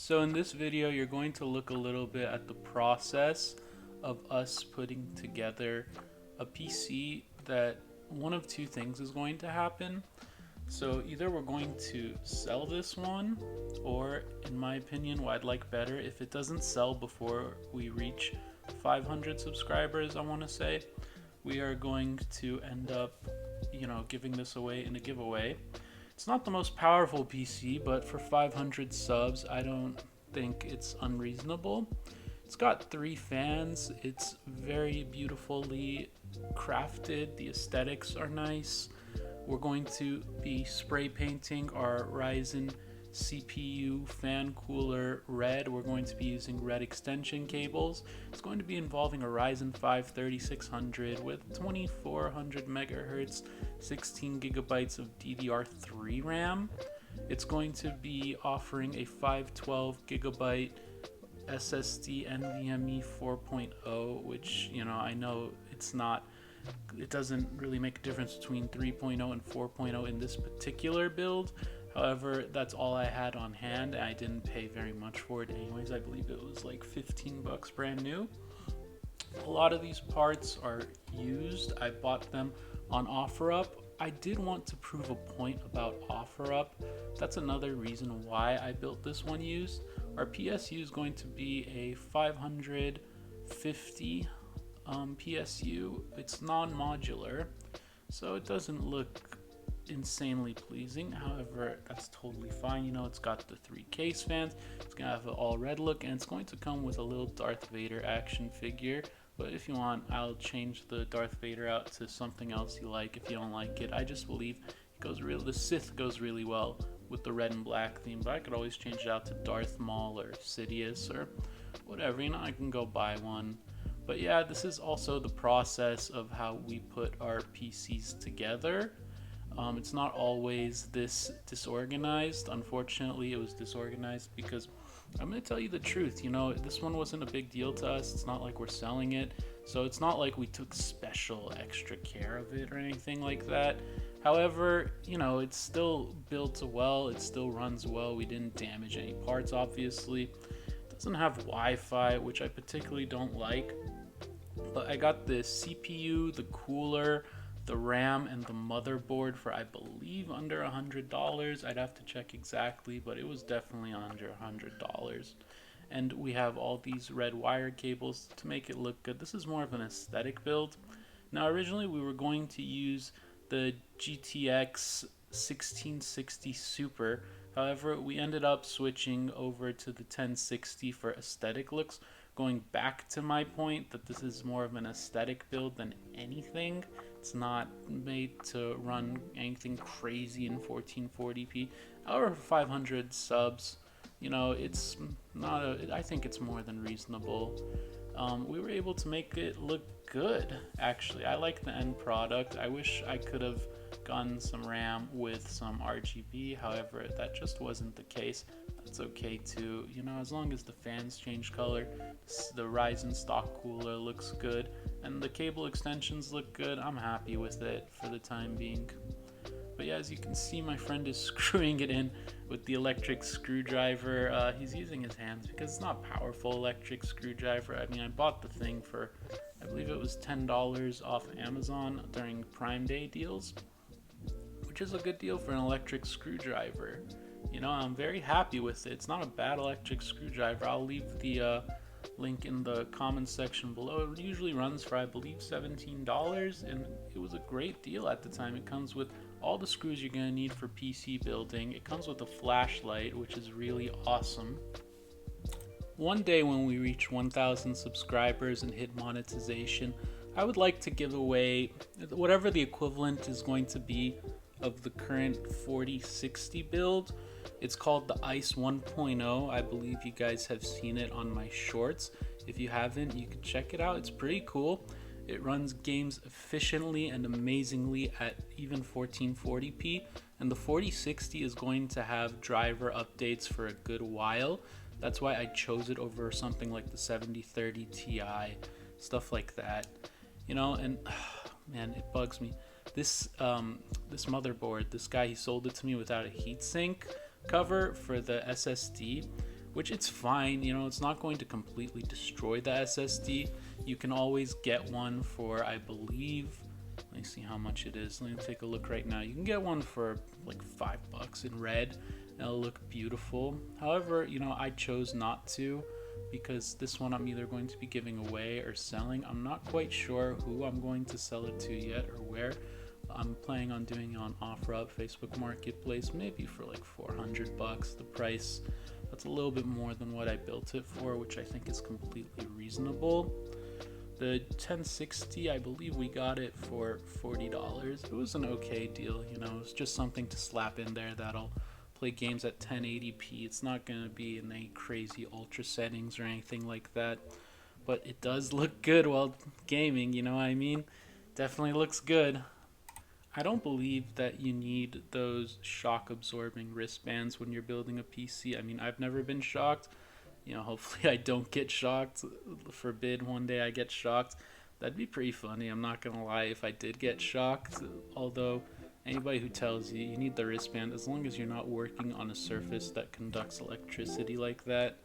So in this video, you're going to look a little bit at the process of us putting together a PC that one of two things is going to happen. So either we're going to sell this one, or in my opinion, what I'd like better, if it doesn't sell before we reach 500 subscribers, I want to say, we are going to end up, giving this away in a giveaway. It's not the most powerful PC, but for 500 subs, I don't think it's unreasonable. It's got 3 fans. It's very beautifully crafted. The aesthetics are nice. We're going to be spray painting our Ryzen CPU fan cooler red. We're going to be using red extension cables. It's going to be involving a Ryzen 5 3600 with 2400 megahertz, 16 gigabytes of DDR3 RAM. It's going to be offering a 512 gigabyte SSD NVMe 4.0, which, I know it doesn't really make a difference between 3.0 and 4.0 in this particular build. However, that's all I had on hand, and I didn't pay very much for it anyways. I believe it was like 15 bucks brand new. A lot of these parts are used. I bought them on OfferUp. I did want to prove a point about OfferUp. That's another reason why I built this one used. Our PSU is going to be a 550 PSU. It's non-modular, so it doesn't look insanely pleasing. However, that's totally fine. It's got the 3 case fans, it's gonna have an all red look, and it's going to come with a little Darth Vader action figure. But if you want, I'll change the Darth Vader out to something else you like if you don't like it. I just believe the Sith goes really well with the red and black theme, but I could always change it out to Darth Maul or Sidious or whatever. I can go buy one. But yeah, this is also the process of how we put our PCs together. It's not always this disorganized. Unfortunately, it was disorganized because I'm going to tell you the truth. This one wasn't a big deal to us. It's not like we're selling it. So it's not like we took special extra care of it or anything like that. However, it still builds well. It still runs well. We didn't damage any parts, obviously. It doesn't have Wi-Fi, which I particularly don't like. But I got the CPU, the cooler, the RAM, and the motherboard for, I believe, under $100. I'd have to check exactly, but it was definitely under $100. And we have all these red wire cables to make it look good. This is more of an aesthetic build. Now, originally we were going to use the GTX 1660 Super. However, we ended up switching over to the 1060 for aesthetic looks, going back to my point that this is more of an aesthetic build than anything. It's not made to run anything crazy in 1440p. However, for 500 subs, it's not I think it's more than reasonable. We were able to make it look good, actually. I like the end product. I wish I could have gotten some RAM with some RGB. However, that just wasn't the case. That's okay too. As long as the fans change color, the Ryzen stock cooler looks good, and the cable extensions look good, I'm happy with it for the time being. But yeah, as you can see, my friend is screwing it in with the electric screwdriver. He's using his hands because it's not a powerful electric screwdriver. I bought the thing for, I believe it was $10 off Amazon during Prime Day deals, which is a good deal for an electric screwdriver. I'm very happy with it. It's not a bad electric screwdriver. I'll leave the link in the comments section below. It usually runs for, I believe, $17, and it was a great deal at the time. It comes with all the screws you're going to need for PC building. It comes with a flashlight, which is really awesome. One day when we reach 1,000 subscribers and hit monetization, I would like to give away whatever the equivalent is going to be of the current 4060 build. It's called the ICE 1.0. I believe you guys have seen it on my shorts. If you haven't, you can check it out. It's pretty cool. It runs games efficiently and amazingly at even 1440p, and the 4060 is going to have driver updates for a good while. That's why I chose it over something like the 7030 Ti, stuff like that. And man, it bugs me. This motherboard, this guy, he sold it to me without a heatsink cover for the SSD. which it's fine. You know, it's not going to completely destroy the SSD. You can always get one for, I believe, let me see how much it is. Let me take a look right now. You can get one for like $5 in red, and it'll look beautiful. However, you know, I chose not to, because this one I'm either going to be giving away or selling. I'm not quite sure who I'm going to sell it to yet or where. I'm planning on doing it on OfferUp, Facebook Marketplace, maybe for like $400. The price, that's a little bit more than what I built it for, which I think is completely reasonable. The 1060, I believe we got it for $40. It was an okay deal, you know, it's just something to slap in there that'll play games at 1080p. It's not going to be in any crazy ultra settings or anything like that, but it does look good while gaming, you know what I mean? Definitely looks good. I don't believe that you need those shock absorbing wristbands when you're building a PC. I mean, I've never been shocked. You know, hopefully I don't get shocked. Forbid one day I get shocked. That'd be pretty funny, I'm not gonna lie, if I did get shocked. Although, anybody who tells you you need the wristband, as long as you're not working on a surface that conducts electricity like that,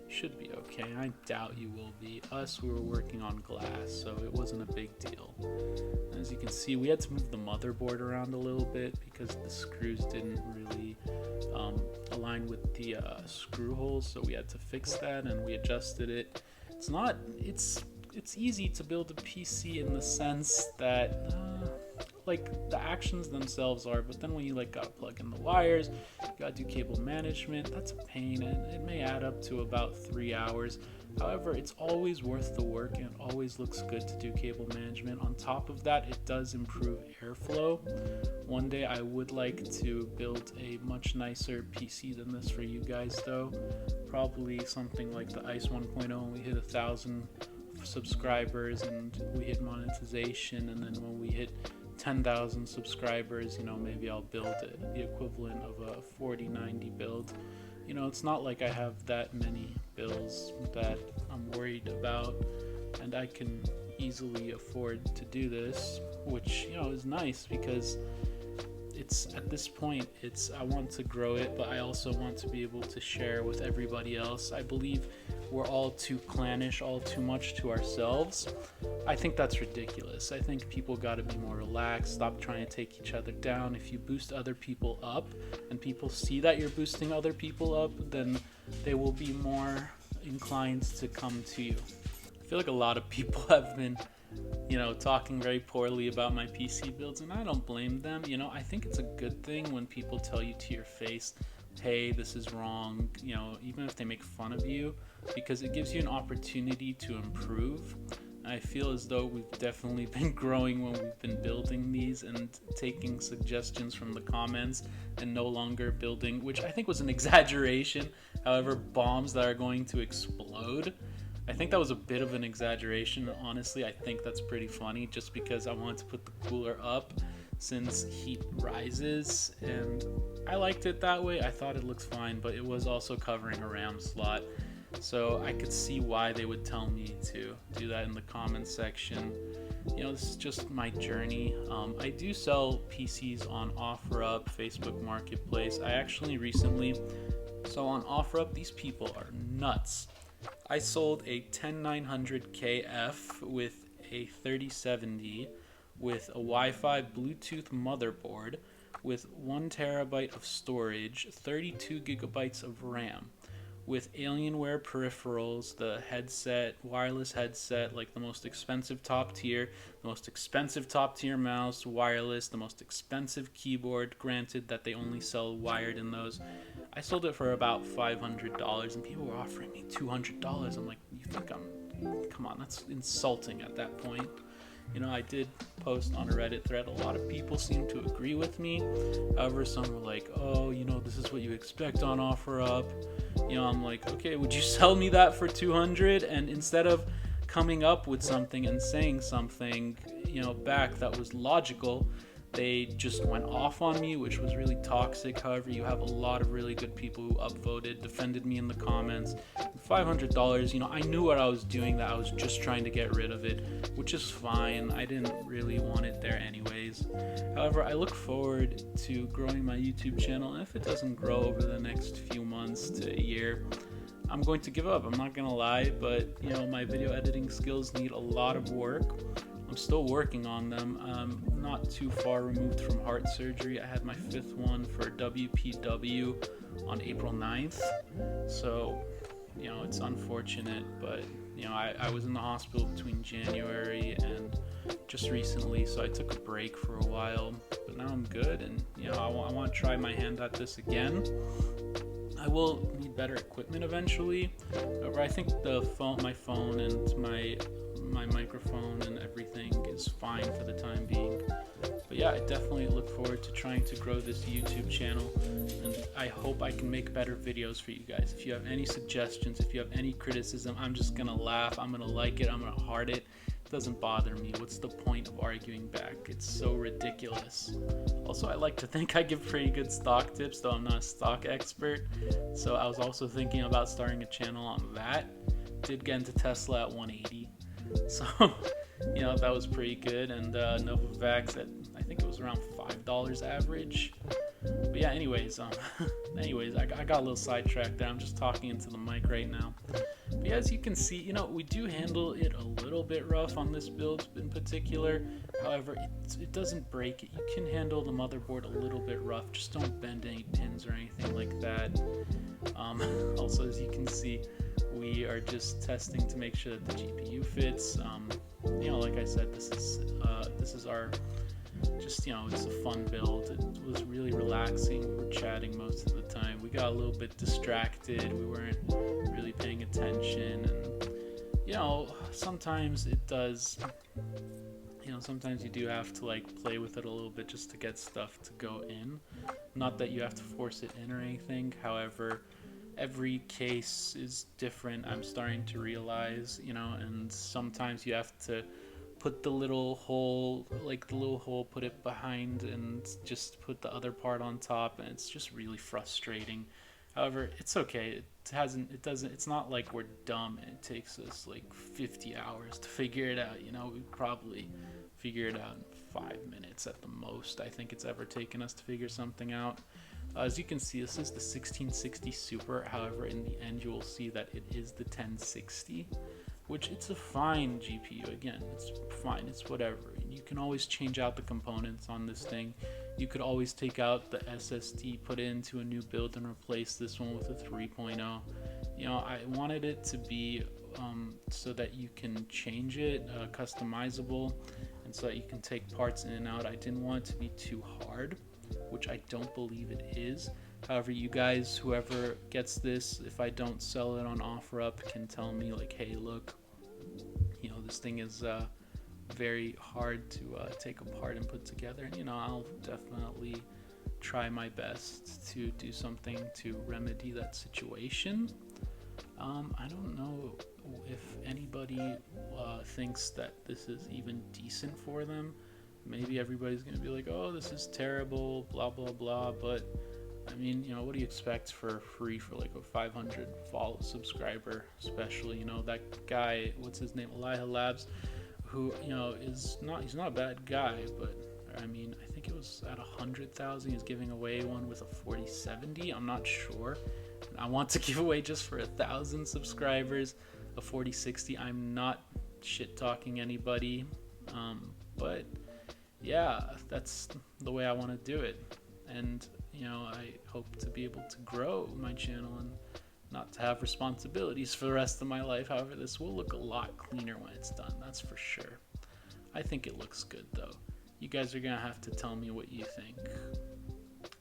you should be okay. I doubt you will be. We were working on glass, so it wasn't a big deal. As you can see, we had to move the motherboard around a little bit because the screws didn't really align with the screw holes, so we had to fix that and we adjusted it. It's easy to build a PC in the sense that like the actions themselves are, but then when you like gotta plug in the wires, you gotta do cable management, that's a pain, and it may add up to about 3 hours. However, it's always worth the work, and it always looks good to do cable management. On top of that, it does improve airflow. One day I would like to build a much nicer PC than this for you guys though. Probably something like the ICE 1.0 when we hit 1,000 subscribers and we hit monetization, and then when we hit 10,000 subscribers, you know, maybe I'll build the equivalent of a 4090 build. You know, it's not like I have that many bills that I'm worried about, and I can easily afford to do this, which, you know, is nice because it's at this point, I want to grow it, but I also want to be able to share with everybody else. I believe we're all too clannish, all too much to ourselves. I think that's ridiculous. I think people got to be more relaxed, stop trying to take each other down. If you boost other people up and people see that you're boosting other people up, then they will be more inclined to come to you. I feel like a lot of people have been, you know, talking very poorly about my PC builds, and I don't blame them. You know, I think it's a good thing when people tell you to your face, hey, this is wrong, you know, even if they make fun of you, because it gives you an opportunity to improve. I feel as though we've definitely been growing when we've been building these and taking suggestions from the comments and no longer building, which I think was an exaggeration, however, bombs that are going to explode. I think that was a bit of an exaggeration. Honestly, I think that's pretty funny just because I wanted to put the cooler up since heat rises, and I liked it that way. I thought it looks fine, but it was also covering a RAM slot, so I could see why they would tell me to do that in the comments section. You know, this is just my journey. I do sell PCs on OfferUp, Facebook Marketplace. I actually recently, so on OfferUp, these people are nuts. I sold a 10900KF with a 3070 with a Wi-Fi Bluetooth motherboard with 1 terabyte of storage, 32 gigabytes of RAM, with Alienware peripherals, the headset, wireless headset, like the most expensive top tier mouse, wireless, the most expensive keyboard, granted that they only sell wired in those. I sold it for about $500, and people were offering me $200. I'm like, you think come on, that's insulting at that point. You know, I did post on a Reddit thread. A lot of people seem to agree with me. However, some were like, oh, you know, this is what you expect on OfferUp. You know, I'm like, okay, would you sell me that for $200? And instead of coming up with something and saying something, you know, back that was logical, they just went off on me, which was really toxic. However, you have a lot of really good people who upvoted, defended me in the comments. $500, you know, I knew what I was doing, that I was just trying to get rid of it, which is fine. I didn't really want it there anyways. However, I look forward to growing my YouTube channel, and if it doesn't grow over the next few months to a year, I'm going to give up. I'm not gonna lie, but you know, my video editing skills need a lot of work. I'm still working on them. I'm not too far removed from heart surgery. I had my 5th one for WPW on April 9th. So, you know, it's unfortunate, but you know, I was in the hospital between January and just recently, so I took a break for a while, but now I'm good, and you know, I want to try my hand at this again. I will need better equipment eventually. However, I think my phone and my microphone and everything is fine for the time being. But yeah, I definitely look forward to trying to grow this YouTube channel, and I hope I can make better videos for you guys. If you have any suggestions, if you have any criticism, I'm just gonna laugh, I'm gonna like it, I'm gonna heart it. It doesn't bother me. What's the point of arguing back? It's so ridiculous. Also, I like to think I give pretty good stock tips, though I'm not a stock expert. So I was also thinking about starting a channel on that. Did get into Tesla at 180. So, you know, that was pretty good. And Novavax at, I think it was around $5 average. But yeah, anyways, I got a little sidetracked there. I'm just talking into the mic right now. But yeah, as you can see, you know, we do handle it a little bit rough on this build in particular. However, it doesn't break it. You can handle the motherboard a little bit rough. Just don't bend any pins or anything like that. Also, as you can see, we are just testing to make sure that the GPU fits. You know, like I said, this is our, just, you know, it's a fun build. It was really relaxing. We were chatting most of the time. We got a little bit distracted. We weren't really paying attention, and you know, sometimes it does, you know, sometimes you do have to like play with it a little bit just to get stuff to go in. Not that you have to force it in or anything. However, every case is different, I'm starting to realize, you know, and sometimes you have to put the little hole, put it behind and just put the other part on top, and it's just really frustrating. However, it's okay. It's not like we're dumb and it takes us like 50 hours to figure it out, you know. We probably figure it out in 5 minutes at the most. I think it's ever taken us to figure something out. As you can see, this is the 1660 Super. However, in the end, you will see that it is the 1060, which it's a fine GPU. Again, it's fine. It's whatever. You can always change out the components on this thing. You could always take out the SSD, put it into a new build, and replace this one with a 3.0. You know, I wanted it to be so that you can change it, customizable, and so that you can take parts in and out. I didn't want it to be too hard, which I don't believe it is. However, you guys, whoever gets this, if I don't sell it on OfferUp, can tell me like, hey, look, you know, this thing is very hard to take apart and put together. And you know, I'll definitely try my best to do something to remedy that situation. I don't know if anybody thinks that this is even decent for them. Maybe everybody's gonna be like, oh, this is terrible, blah blah blah, but I mean, you know, what do you expect for free for like a 500 follow subscriber, especially, you know, that guy, what's his name, Elijah Labs, who, you know, he's not a bad guy, but I mean, I think it was at 100,000 he's giving away one with a 4070. I'm not sure. I want to give away just for 1,000 subscribers a 4060. I'm not shit talking anybody, but yeah, that's the way I want to do it. And you know, I hope to be able to grow my channel and not to have responsibilities for the rest of my life. However, this will look a lot cleaner when it's done, that's for sure. I think it looks good though. You guys are gonna have to tell me what you think.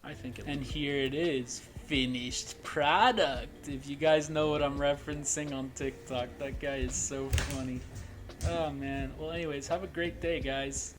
I think it. And here it is, finished product. If you guys know what I'm referencing on TikTok, that guy is so funny. Oh man. Well, anyways, have a great day, guys.